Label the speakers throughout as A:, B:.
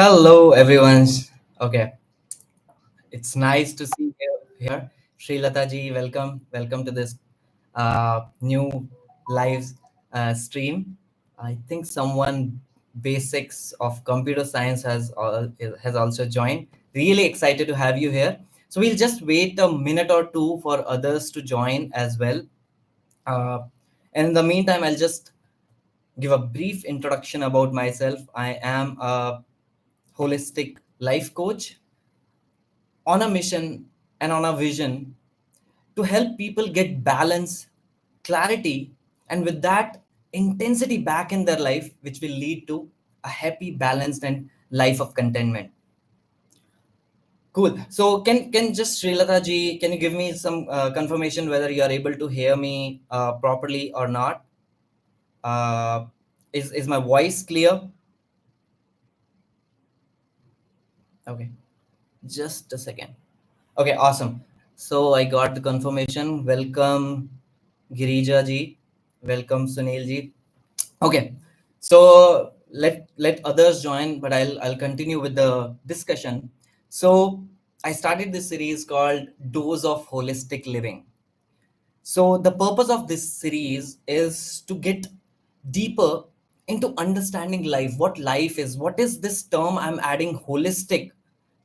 A: Hello, everyone. Okay, it's nice to see you here. Sri Lata ji, welcome to this new live stream. I think someone basics of computer science has also joined. Really excited to have you here. So we'll just wait a minute or two for others to join as well. Uh, and in the meantime, I'll just give a brief introduction about myself. I am a holistic life coach on a mission and on a vision to help people get balance, clarity, and with that, intensity back in their life, which will lead to a happy, balanced, and life of contentment. Cool. So, can just Srilata ji, can you give me some confirmation whether you are able to hear me properly or not? Uh, is my voice clear? Okay, just a second. Okay, awesome. So I got the confirmation. Welcome, Girija ji. Welcome, Sunil ji. Okay, so let others join, but I'll continue with the discussion. So I started this series called Dose of Holistic Living. So the purpose of this series is to get deeper into understanding life, what life is, what is this term I'm adding holistic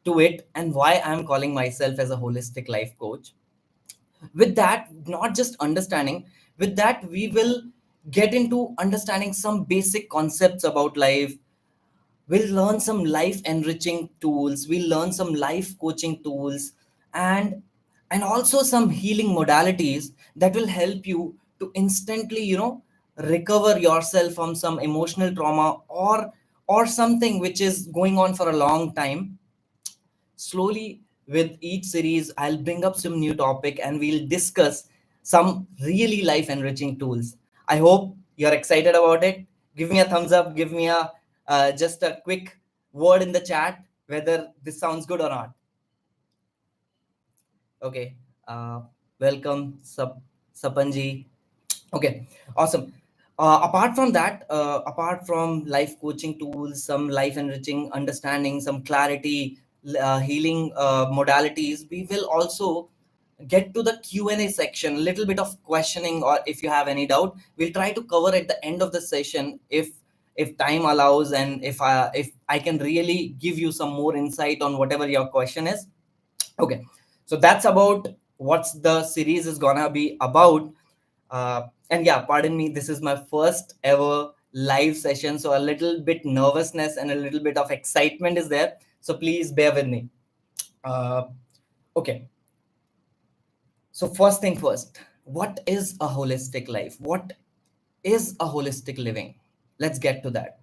A: to it, and why I'm calling myself as a holistic life coach. With that, not just understanding, with that, we will get into understanding some basic concepts about life. We'll learn some life enriching tools, we'll learn some life coaching tools, and and also some healing modalities that will help you to instantly, recover yourself from some emotional trauma or something which is going on for a long time. Slowly, with each series, I'll bring up some new topic and we'll discuss some really life enriching tools. I hope you're excited about it. Give me a thumbs up, give me a just a quick word in the chat whether this sounds good or not. Okay, welcome Sapanji. Okay, awesome. Apart from life coaching tools, some life enriching understanding, some clarity, healing modalities, we will also get to the Q&A section, a little bit of questioning, or if you have any doubt, we'll try to cover at the end of the session if time allows, and if I can really give you some more insight on whatever your question is. Okay, so that's about what's the series is gonna be about. And yeah, pardon me, this is my first ever live session, so a little bit nervousness and a little bit of excitement is there, so please bear with me. uh, okay, so first thing first, what is a holistic life? What is a holistic living? Let's get to that.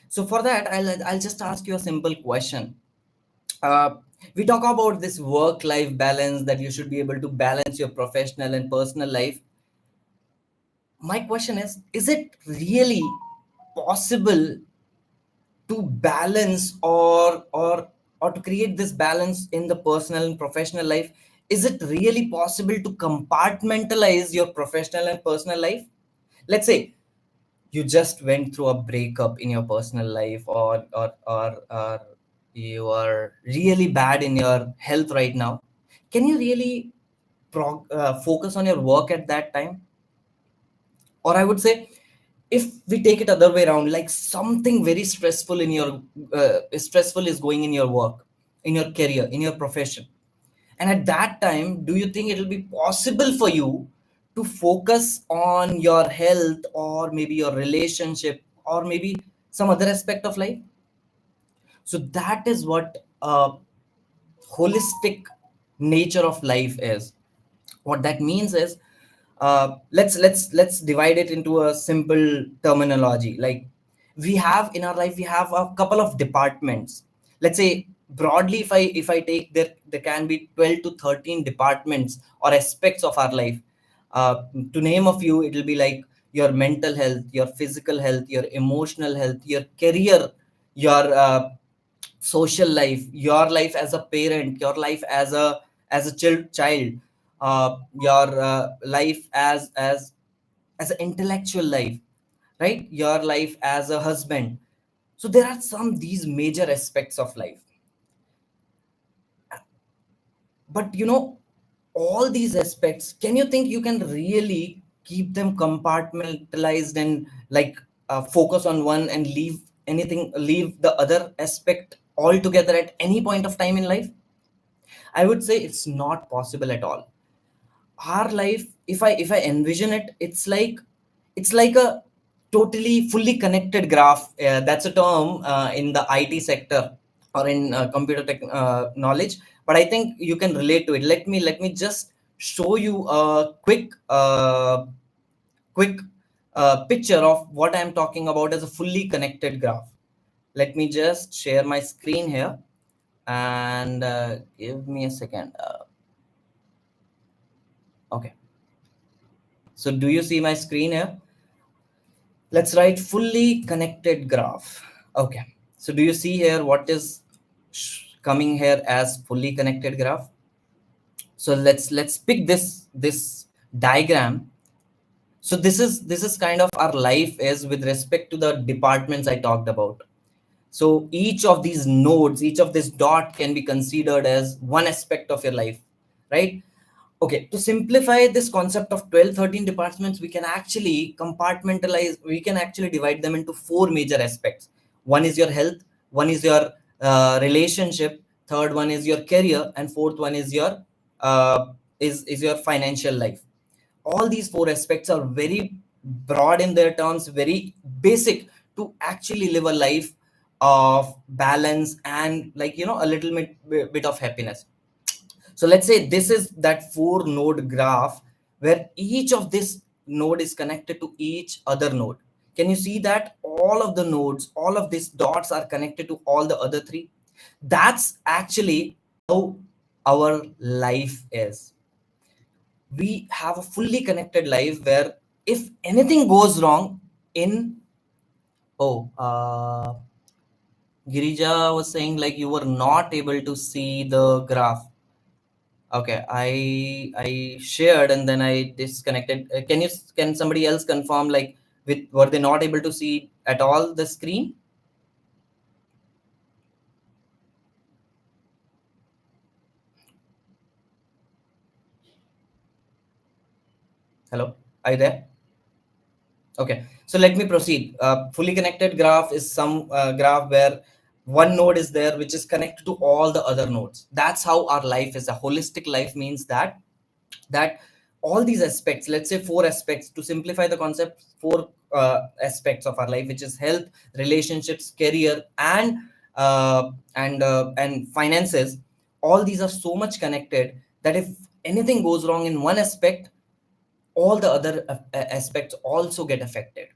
A: So for that, I'll just ask you a simple question. uh, we talk about this work life balance, that you should be able to balance your professional and personal life. My question is it really possible to balance or to create this balance in the personal and professional life? Is it really possible to compartmentalize your professional and personal life? Let's say you just went through a breakup in your personal life, or you are really bad in your health right now. Can you really focus on your work at that time? Or I would say, if we take it other way around, like something very stressful in your stressful is going in your work, in your career, in your profession, and at that time, do you think it will be possible for you to focus on your health, or maybe your relationship, or maybe some other aspect of life? So that is what holistic nature of life is. What that means is, let's divide it into a simple terminology. Like, we have in our life, we have a couple of departments. Let's say broadly, if I take, there can be 12 to 13 departments or aspects of our life. To name a few, it will be like your mental health, your physical health, your emotional health, your career, your social life, your life as a parent, your life as a child, your life as an intellectual life, right? Your life as a husband, So there are some these major aspects of life, but all these aspects, can you think you can really keep them compartmentalized and like focus on one and leave the other aspect altogether at any point of time in life? I would say it's not possible at all. Our life, if I envision it, it's like a totally fully connected graph. That's a term in the IT sector or in computer tech knowledge, but I think you can relate to it. Let me just show you a quick picture of what I'm talking about as a fully connected graph. Let me just share my screen here, and give me a second. Okay, so do you see my screen here? Let's write fully connected graph. Okay, so do you see here what is coming here as fully connected graph? So let's pick this diagram. So this is kind of our life is with respect to the departments I talked about. So each of these nodes, each of this dot can be considered as one aspect of your life, right? Okay, to simplify this concept of 12, 13 departments, we can actually compartmentalize, we can actually divide them into four major aspects. One is your health, one is your relationship, third one is your career, and fourth one is your is your financial life. All these four aspects are very broad in their terms, very basic to actually live a life of balance and like a little bit of happiness. So let's say this is that four node graph where each of this node is connected to each other node. Can you see that all of the nodes, all of these dots are connected to all the other three? That's actually how our life is. We have a fully connected life where if anything goes wrong in, oh, Girija was saying like you were not able to see the graph. Okay, I shared and then I disconnected. Can somebody else confirm like were they not able to see at all the screen? Hello, are you there? Okay, so let me proceed. Fully connected graph is some graph where one node is there which is connected to all the other nodes. That's how our life is. A holistic life means that all these aspects, let's say four aspects to simplify the concept, four aspects of our life, which is health, relationships, career, and finances. All these are so much connected that if anything goes wrong in one aspect, all the other aspects also get affected,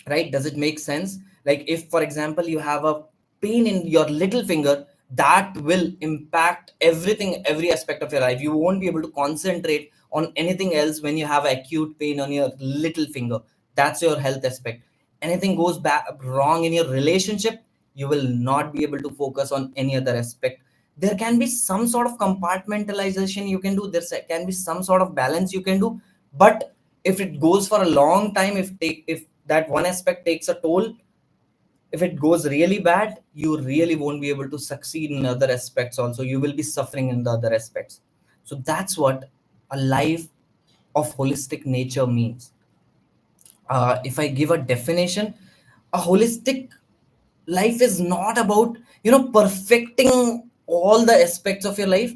A: right? Does it make sense? Like if for example you have a pain in your little finger, that will impact everything, every aspect of your life. You won't be able to concentrate on anything else when you have acute pain on your little finger. That's your health aspect. Anything goes wrong in your relationship, you will not be able to focus on any other aspect. There can be some sort of compartmentalization you can do, there can be some sort of balance you can do, but if it goes for a long time, if that one aspect takes a toll, if it goes really bad, you really won't be able to succeed in other aspects also. You will be suffering in the other aspects. So that's what a life of holistic nature means. If I give a definition, a holistic life is not about perfecting all the aspects of your life,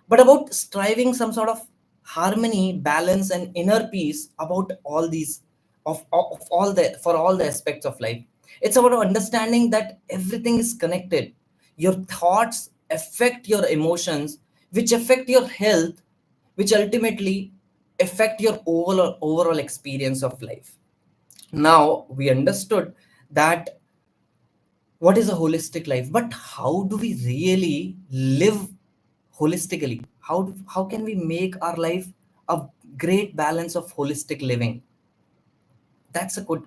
A: but about striving some sort of harmony, balance, and inner peace about all these of all the for all the aspects of life. It's about understanding that everything is connected. Your thoughts affect your emotions, which affect your health, which ultimately affect your overall experience of life. Now we understood that what is a holistic life, but how do we really live holistically? How can we make our life a great balance of holistic living? That's a good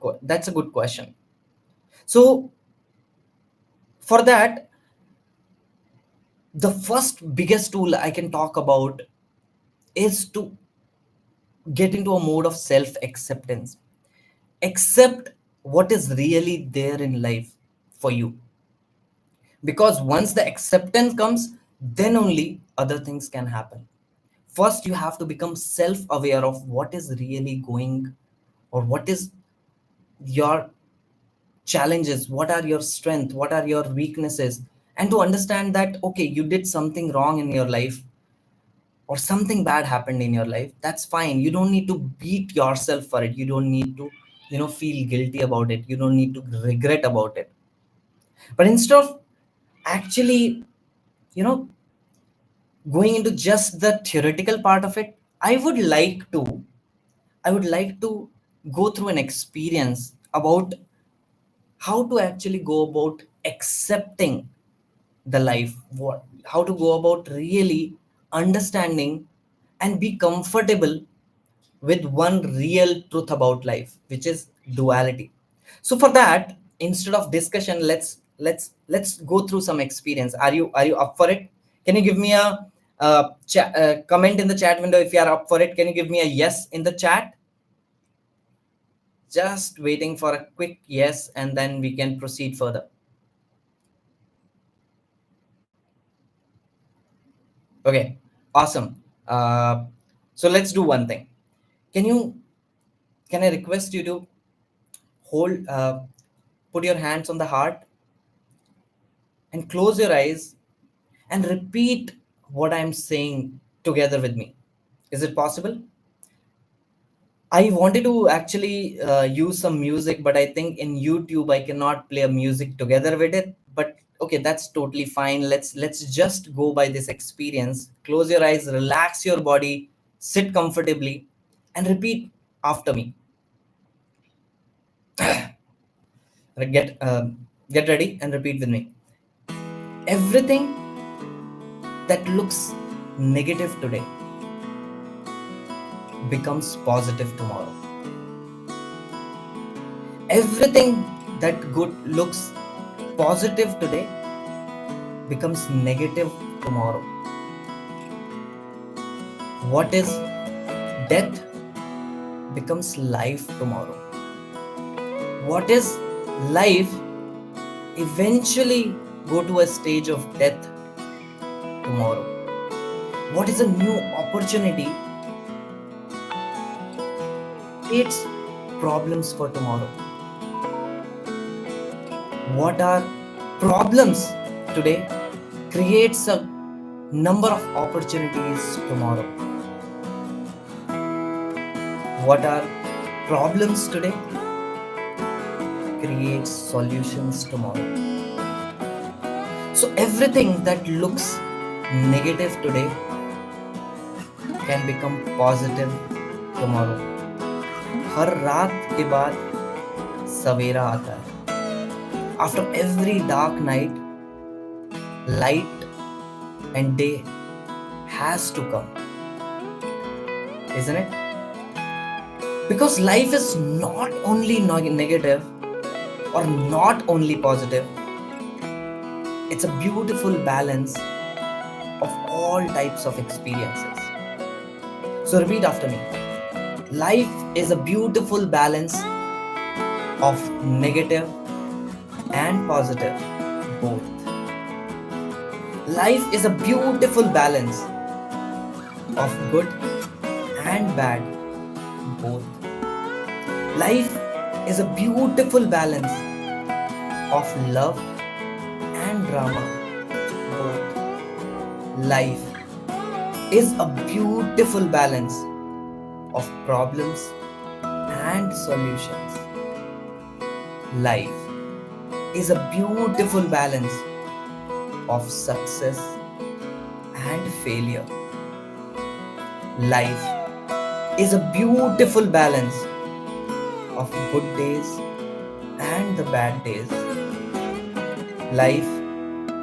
A: question. So for that, the first biggest tool I can talk about is to get into a mode of self acceptance. Accept what is really there in life. for you. Because once the acceptance comes, then only other things can happen. First, you have to become self aware of what is really going, or what is your challenges, what are your strengths, what are your weaknesses, and to understand that, okay, you did something wrong in your life, or something bad happened in your life. That's fine. You don't need to beat yourself for it. You don't need to, feel guilty about it. You don't need to regret about it. But instead of actually, you know, going into just the theoretical part of it, I would like to go through an experience about how to actually go about accepting the life, what how to go about really understanding and be comfortable with one real truth about life, which is duality. So for that, instead of discussion, let's go through some experience. Are you up for it? Can you give me a comment in the chat window if you are up for it? Can you give me a yes in the chat? Just waiting for a quick yes, and then we can proceed further. Okay, awesome. So let's do one thing. Can you can I request you to hold put your hands on the heart and close your eyes and repeat what I'm saying together with me. Is it possible? I wanted to actually use some music, but I think in YouTube I cannot play a music together with it. But okay, that's totally fine. Let's just go by this experience. Close your eyes, relax your body, sit comfortably, and repeat after me. Get get ready and repeat with me. Everything that looks negative today becomes positive tomorrow. Everything that good looks positive today becomes negative tomorrow. What is death becomes life tomorrow. What is life eventually go to a stage of death tomorrow. What is a new opportunity creates problems for tomorrow. What are problems today creates a number of opportunities tomorrow. What are problems today creates solutions tomorrow. So everything that looks negative today can become positive tomorrow. हर रात के बाद सवेरा आता है. After every dark night, light and day has to come, isn't it? Because life is not only negative or not only positive, it's a beautiful balance of all types of experiences. So repeat after me. Life is a beautiful balance of negative and positive both. Life is a beautiful balance of good and bad both. Life is a beautiful balance of love and drama both. Life is a beautiful balance of problems and solutions. Life is a beautiful balance of success and failure. Life is a beautiful balance of good days and the bad days. Life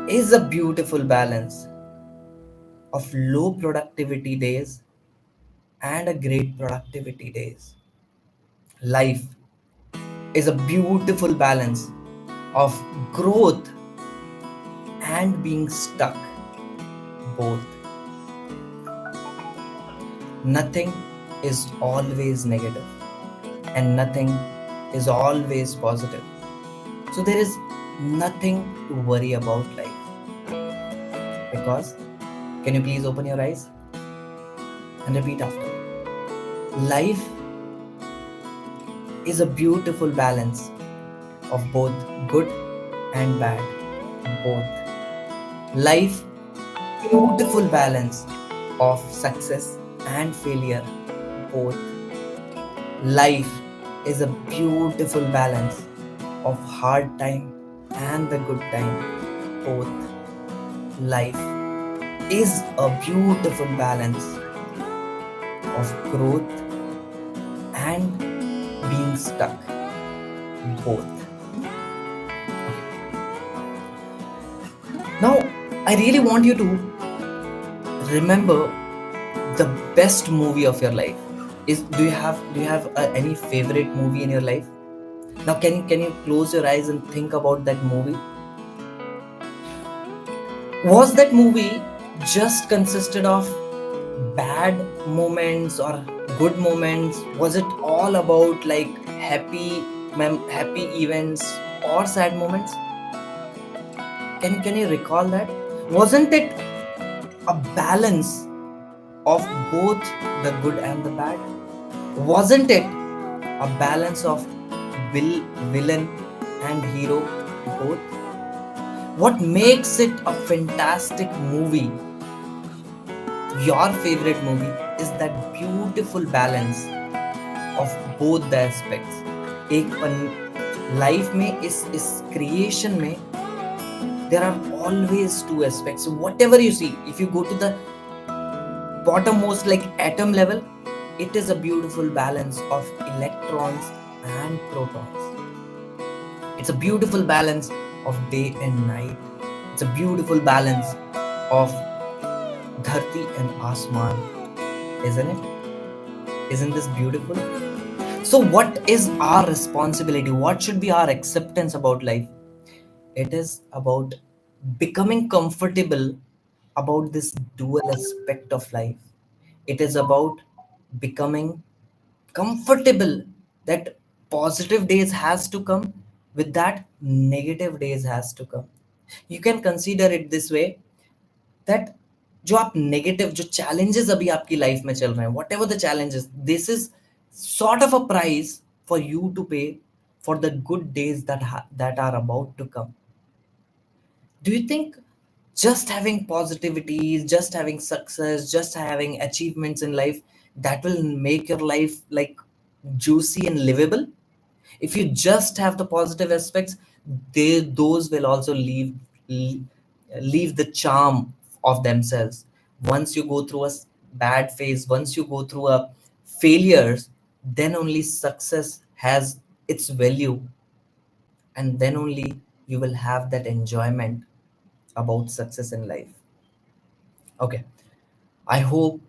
A: is a beautiful balance of low productivity days and a great productivity days. Life is a beautiful balance of growth and being stuck both. Nothing is always negative and nothing is always positive. So there is nothing to worry about life. Because, can you please open your eyes and repeat after me? Life is a beautiful balance of both good and bad. Both. Life, beautiful balance of success and failure. Both. Life is a beautiful balance of hard time and the good time. Both. Life is a beautiful balance of growth and being stuck. Both. Now, I really want you to remember the best movie of your life. Do you have any favorite movie in your life? Now, can you close your eyes and think about that movie? Was that movie just consisted of bad moments or good moments? Was it all about like happy events or sad moments? Can you recall that? Wasn't it a balance of both the good and the bad? Wasn't it a balance of villain and hero both? What makes it a fantastic movie, your favorite movie, is that beautiful balance of both the aspects. एक life में इस creation में there are always two aspects. Whatever you see, if you go to the bottommost like atom level, it is a beautiful balance of electrons and protons. It's a beautiful balance of day and night. It's a beautiful balance of dharti and asman, isn't it? Isn't this beautiful? So what is our responsibility? What should be our acceptance about life? It is about becoming comfortable about this dual aspect of life. It is about becoming comfortable that positive days has to come, with that negative days has to come. You can consider it this way, that जो आप negative जो challenges अभी आपकी life में चल रहे हैं, whatever the challenges, this is sort of a price for you to pay for the good days that are about to come. Do you think just having positivity, just having success, just having achievements in life, that will make your life like juicy and livable? If you just have the positive aspects, those will also leave the charm of themselves. Once you go through a bad phase, once you go through a failures, then only success has its value, and then only you will have that enjoyment about success in life. Okay, I hope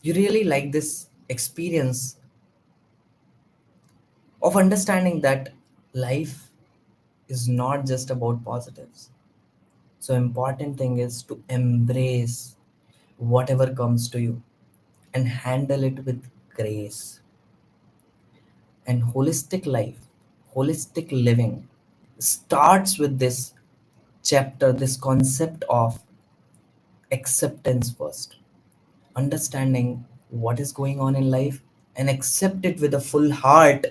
A: you really like this experience of understanding that life is not just about positives. So important thing is to embrace whatever comes to you and handle it with grace. And holistic life, holistic living starts with this chapter, this concept of acceptance first. Understanding what is going on in life and accept it with a full heart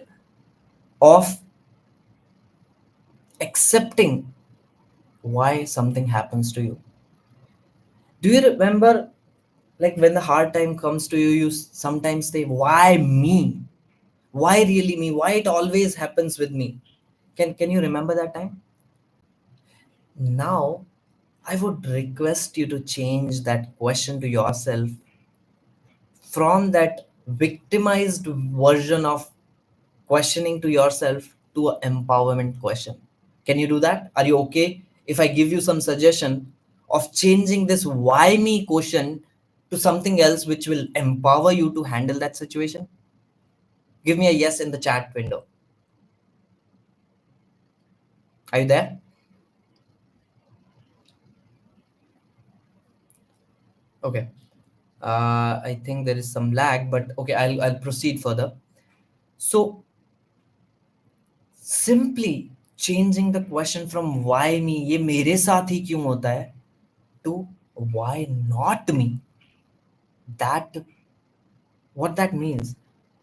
A: of accepting why something happens to you. Do you remember, like when the hard time comes to you, you sometimes say, why me? Why really me? Why it always happens with me? Can you remember that time? Now I would request you to change that question to yourself from that victimized version of questioning to yourself to an empowerment question. Can you do that? Are you okay if I give you some suggestion of changing this why me question to something else which will empower you to handle that situation? Give me a yes in the chat window. Are you there? Okay. I think there is some lag, but okay, I'll proceed further. So simply changing the question from why me, ये मेरे साथ ही क्यों होता है, to why not me. that what that means,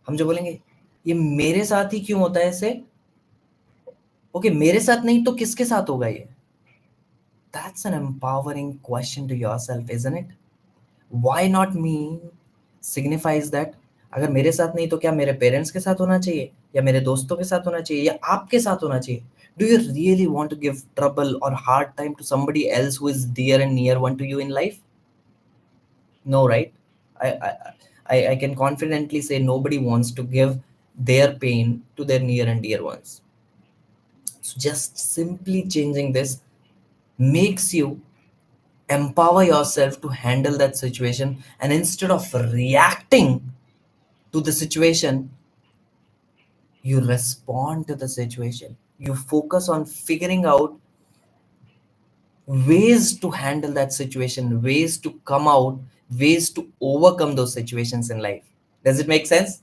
A: हम जो बोलेंगे ये मेरे साथ ही क्यों होता है, से ओके मेरे साथ नहीं तो किसके साथ होगा ये. That's an empowering question to yourself, isn't it? Why not me signifies that अगर मेरे साथ नहीं तो क्या मेरे पेरेंट्स के साथ होना चाहिए, या मेरे दोस्तों के साथ होना चाहिए, या आपके साथ होना चाहिए. Do you really want to give trouble or hard time to somebody else who is dear and near one to you in life? No, right? I can confidently say nobody wants to give their pain to their near and dear ones. So just simply changing this makes you empower yourself to handle that situation, and instead of reacting to the situation, you respond to the situation. You focus on figuring out ways to handle that situation, ways to come out, ways to overcome those situations in life. Does it make sense?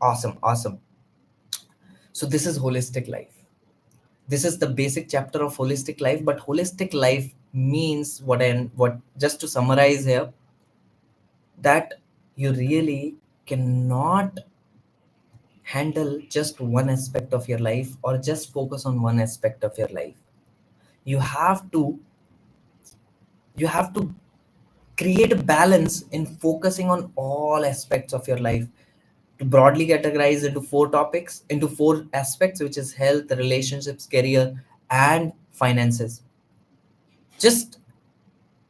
A: Awesome, awesome. So this is holistic life. This is the basic chapter of holistic life, but holistic life means what just to summarize here, that you really cannot handle just one aspect of your life or just focus on one aspect of your life. You have to you have to create a balance in focusing on all aspects of your life, to broadly categorize into four topics, into four aspects, which is health, relationships, career, and finances. Just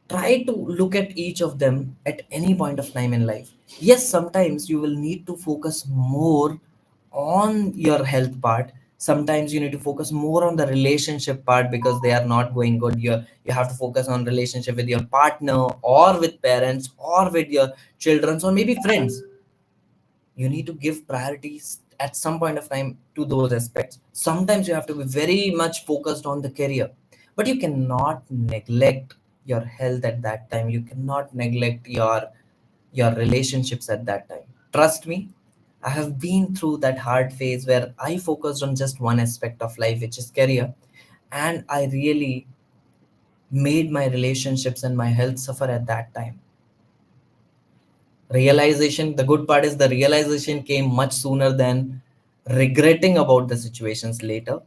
A: try to look at each of them at any point of time in life. Yes, sometimes you will need to focus more on your health part. Sometimes you need to focus more on the relationship part because they are not going good. You have to focus on relationship with your partner, or with parents, or with your children, or maybe friends. You need to give priorities at some point of time to those aspects. Sometimes you have to be very much focused on the career, but you cannot neglect your health at that time. You cannot neglect your relationships at that time. Trust me, I have been through that hard phase where I focused on just one aspect of life, which is career, and I really made my relationships and my health suffer at that time. Realization, the good part is the realization came much sooner than regretting about the situations later.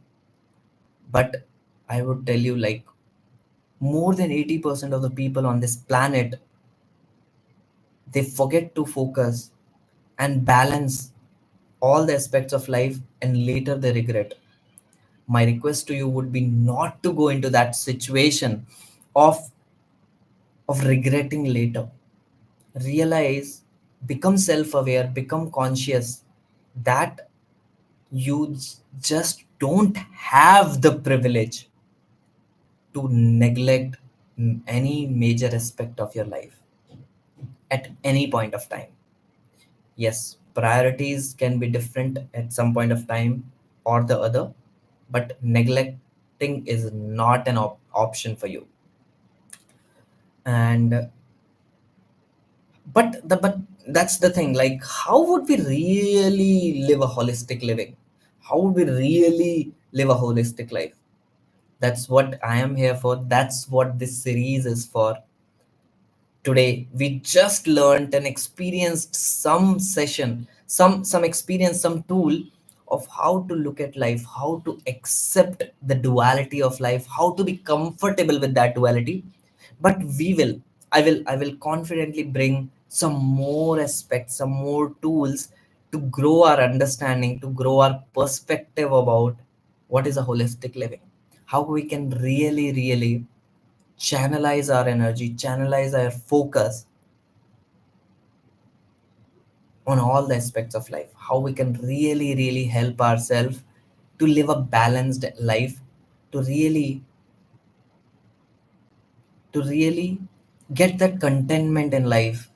A: But I would tell you, like, more than 80% of the people on this planet, they forget to focus and balance all the aspects of life, and later they regret. My request to you would be not to go into that situation of regretting later. Realize, become self-aware, become conscious that you just don't have the privilege to neglect any major aspect of your life at any point of time. Yes, priorities can be different at some point of time or the other, but neglecting is not an option for you. And but that's the thing, like, how would we really live a holistic living? How would we really live a holistic life? That's what I am here for. That's what this series is for. Today we just learned and experienced some session, some experience, some tool of how to look at life, how to accept the duality of life, how to be comfortable with that duality. But I will confidently bring some more aspects, some more tools to grow our understanding, to grow our perspective about what is a holistic living, how we can really channelize our energy, channelize our focus on all the aspects of life, how we can really help ourselves to live a balanced life, to really get that contentment in life,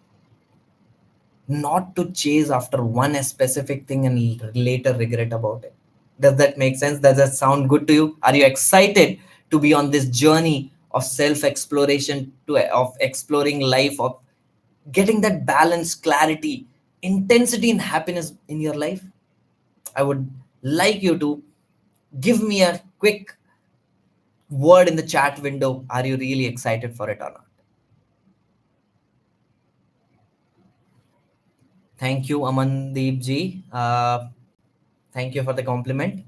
A: not to chase after one specific thing and later regret about it. Does that make sense? Does that sound good to you? Are you excited to be on this journey of self exploration, to of exploring life, of getting that balance, clarity, intensity, and happiness in your life? I would like you to give me a quick word in the chat window. Are you really excited for it or not? Thank you, Amandeep ji. Thank you for the compliment.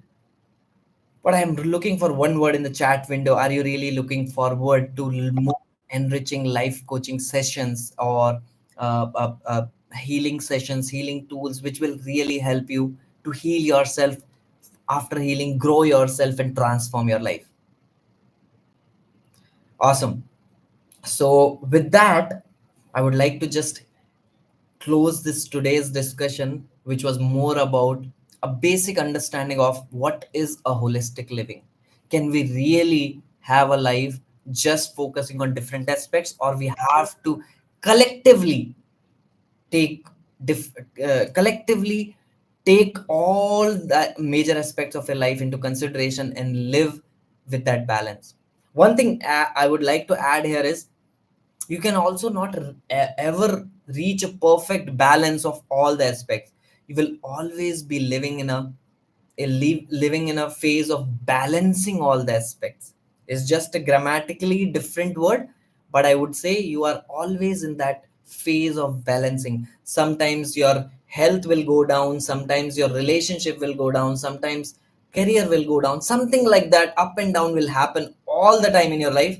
A: But I'm looking for one word in the chat window. Are you really looking forward to more enriching life coaching sessions or healing sessions, healing tools, which will really help you to heal yourself, after healing, grow yourself, and transform your life? Awesome. So, with that, I would like to just close this today's discussion, which was more about a basic understanding of what is a holistic living. Can we really have a life just focusing on different aspects, or we have to collectively take collectively take all the major aspects of your life into consideration and live with that balance? One thing I would like to add here is, you can also not ever reach a perfect balance of all the aspects. You will always be living in living in a phase of balancing all the aspects. It's just a grammatically different word, but I would say you are always in that phase of balancing. Sometimes your health will go down, sometimes your relationship will go down, sometimes career will go down, something like that. Up and down will happen all the time in your life.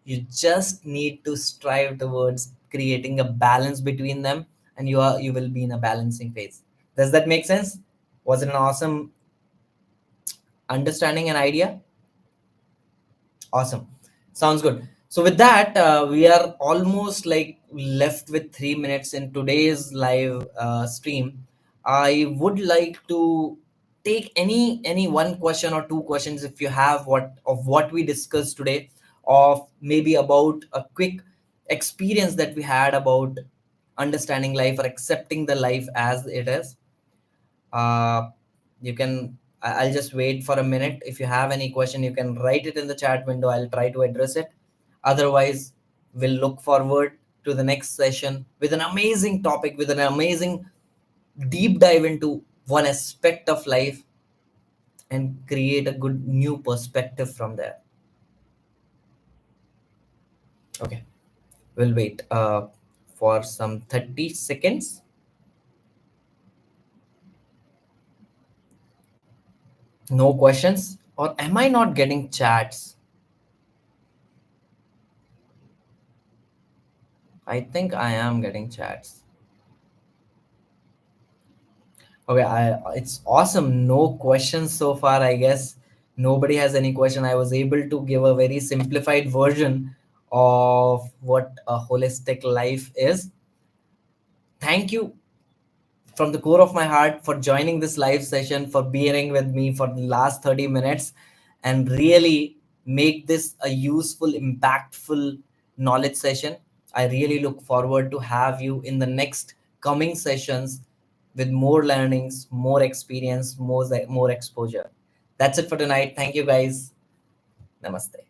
A: You just need to strive towards creating a balance between them, and you will be in a balancing phase. Does that make sense? Was it an awesome understanding and idea? Awesome. Sounds good. So with that, we are almost like left with 3 minutes in today's live stream. I would like to take any one question or two questions, if you have, what we discussed today, of maybe about a quick experience that we had about understanding life or accepting the life as it is. uh, you can I'll just wait for a minute. If you have any question, you can write it in the chat window. I'll try to address it. Otherwise, we'll look forward to the next session with an amazing topic, with an amazing deep dive into one aspect of life, and create a good new perspective from there. Okay, we'll wait for some 30 seconds. No questions? Or am I not getting chats? I think I am getting chats. Okay, it's awesome. No questions so far, I guess. Nobody has any question. I was able to give a very simplified version of what a holistic life is. Thank you from the core of my heart for joining this live session, for bearing with me for the last 30 minutes, and really make this a useful, impactful knowledge session. I really look forward to have you in the next coming sessions with more learnings, more experience, more exposure. That's it for tonight. Thank you guys. Namaste.